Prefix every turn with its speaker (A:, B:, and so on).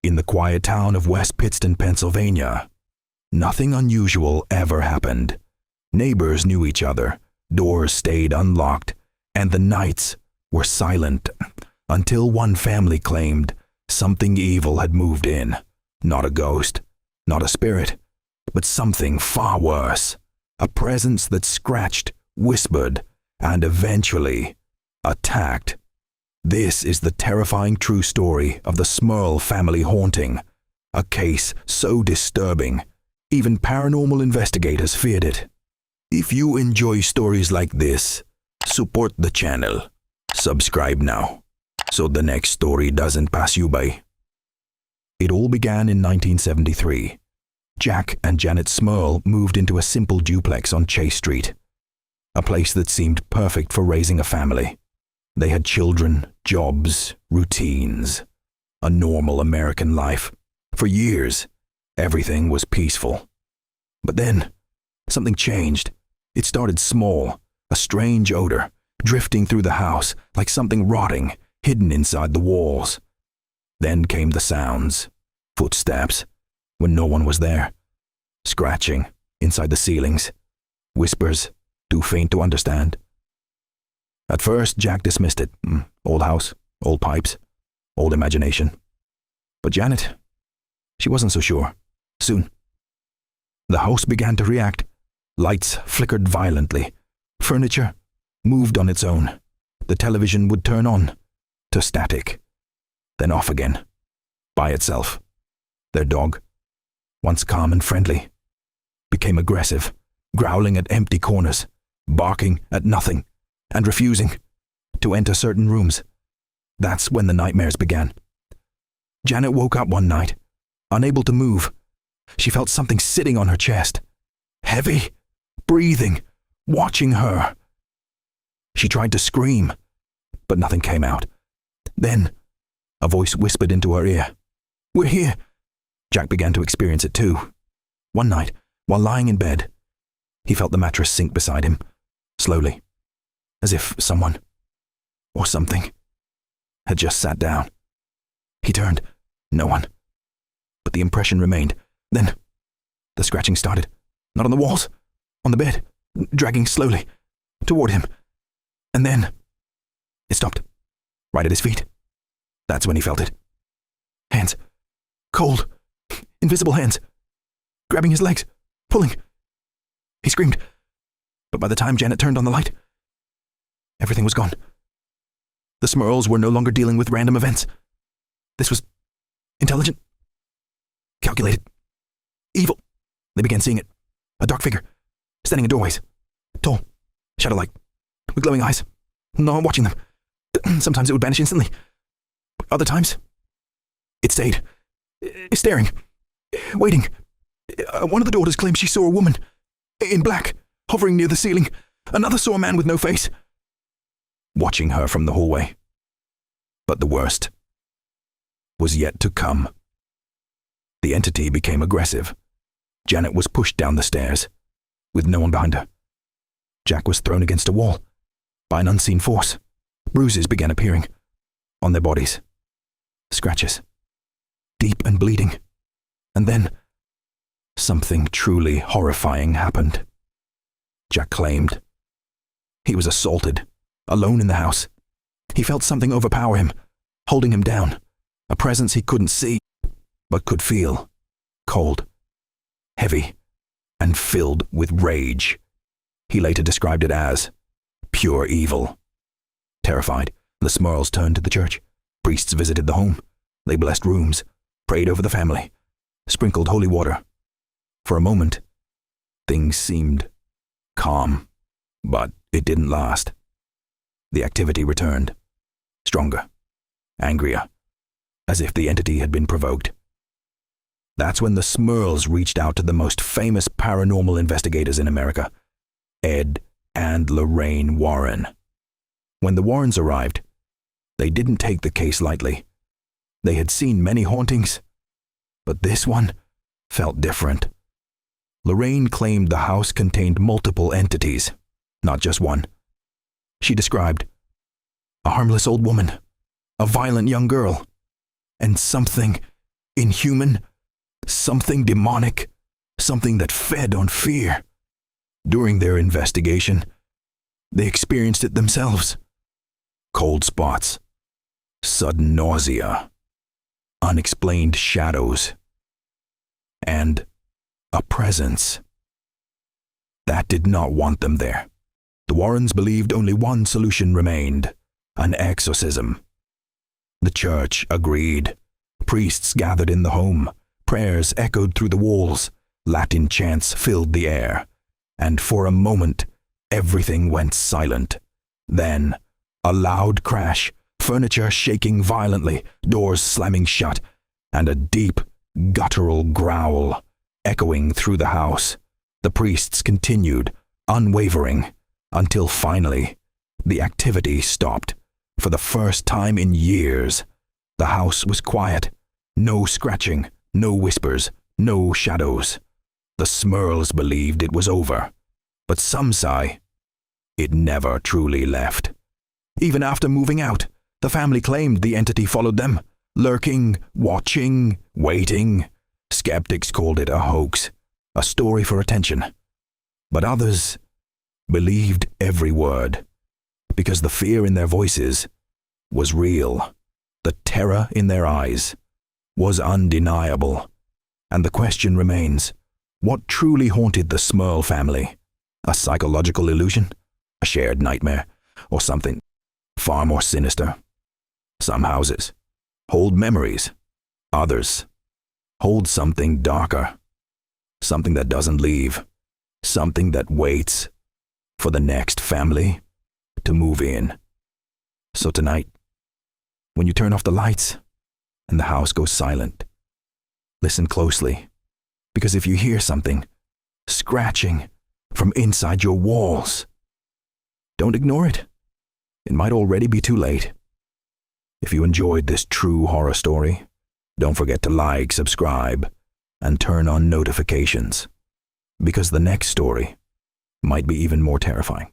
A: In the quiet town of West Pittston, Pennsylvania, nothing unusual ever happened. Neighbors knew each other, doors stayed unlocked, and the nights were silent until one family claimed something evil had moved in. Not a ghost, not a spirit, but something far worse. A presence that scratched, whispered, and eventually attacked. This is the terrifying true story of the Smurl Family Haunting, a case so disturbing, even paranormal investigators feared it. If you enjoy stories like this, support the channel. Subscribe now, so the next story doesn't pass you by. It all began in 1973. Jack and Janet Smurl moved into a simple duplex on Chase Street, a place that seemed perfect for raising a family. They had children, jobs, routines, a normal American life. For years, everything was peaceful. But then, something changed. It started small, a strange odor, drifting through the house like something rotting, hidden inside the walls. Then came the sounds, footsteps, when no one was there, scratching inside the ceilings, whispers too faint to understand. At first, Jack dismissed it. Old house, old pipes, old imagination. But Janet, she wasn't so sure. Soon, the house began to react. Lights flickered violently. Furniture moved on its own. The television would turn on to static, then off again, by itself. Their dog, once calm and friendly, became aggressive, growling at empty corners, barking at nothing, and refusing to enter certain rooms. That's when the nightmares began. Janet woke up one night, unable to move. She felt something sitting on her chest, heavy, breathing, watching her. She tried to scream, but nothing came out. Then, a voice whispered into her ear, "We're here." Jack began to experience it too. One night, while lying in bed, he felt the mattress sink beside him, slowly, as if someone, or something, had just sat down. He turned. No one. But the impression remained. Then, the scratching started. Not on the walls, on the bed, dragging slowly toward him. And then, it stopped, right at his feet. That's when he felt it. Hands. Cold. Invisible hands. Grabbing his legs. Pulling. He screamed. But by the time Janet turned on the light, everything was gone. The Smurls were no longer dealing with random events. This was intelligent, calculated, evil. They began seeing it. A dark figure, standing in doorways, tall, shadow-like, with glowing eyes. No one watching them. Sometimes it would vanish instantly. Other times, it stayed, staring, waiting. One of the daughters claimed she saw a woman, in black, hovering near the ceiling. Another saw a man with no face, watching her from the hallway. But the worst was yet to come. The entity became aggressive. Janet was pushed down the stairs, with no one behind her. Jack was thrown against a wall by an unseen force. Bruises began appearing on their bodies. Scratches, deep and bleeding. And then, something truly horrifying happened. Jack claimed he was assaulted, alone in the house. He felt something overpower him, holding him down, a presence he couldn't see, but could feel, cold, heavy, and filled with rage. He later described it as pure evil. Terrified, the Smurls turned to the church. Priests visited the home. They blessed rooms, prayed over the family, sprinkled holy water. For a moment, things seemed calm, but it didn't last. The activity returned, stronger, angrier, as if the entity had been provoked. That's when the Smurls reached out to the most famous paranormal investigators in America, Ed and Lorraine Warren. When the Warrens arrived, they didn't take the case lightly. They had seen many hauntings, but this one felt different. Lorraine claimed the house contained multiple entities, not just one. She described a harmless old woman, a violent young girl, and something inhuman, something demonic, something that fed on fear. During their investigation, they experienced it themselves. Cold spots, sudden nausea, unexplained shadows, and a presence that did not want them there. The Warrens believed only one solution remained: an exorcism. The church agreed. Priests gathered in the home. Prayers echoed through the walls. Latin chants filled the air. And for a moment, everything went silent. Then, a loud crash, furniture shaking violently, doors slamming shut, and a deep, guttural growl echoing through the house. The priests continued, unwavering, until finally, the activity stopped. For the first time in years, the house was quiet. No scratching, no whispers, no shadows. The Smurls believed it was over, but some say it never truly left. Even after moving out, the family claimed the entity followed them, lurking, watching, waiting. Skeptics called it a hoax, a story for attention. But others believed every word, because the fear in their voices was real. The terror in their eyes was undeniable. And the question remains, what truly haunted the Smurl family? A psychological illusion? A shared nightmare? Or something far more sinister? Some houses hold memories. Others hold something darker. Something that doesn't leave. Something that waits for the next family to move in. So tonight, when you turn off the lights and the house goes silent, listen closely, because if you hear something scratching from inside your walls, don't ignore it. It might already be too late. If you enjoyed this true horror story, don't forget to like, subscribe, and turn on notifications, because the next story might be even more terrifying.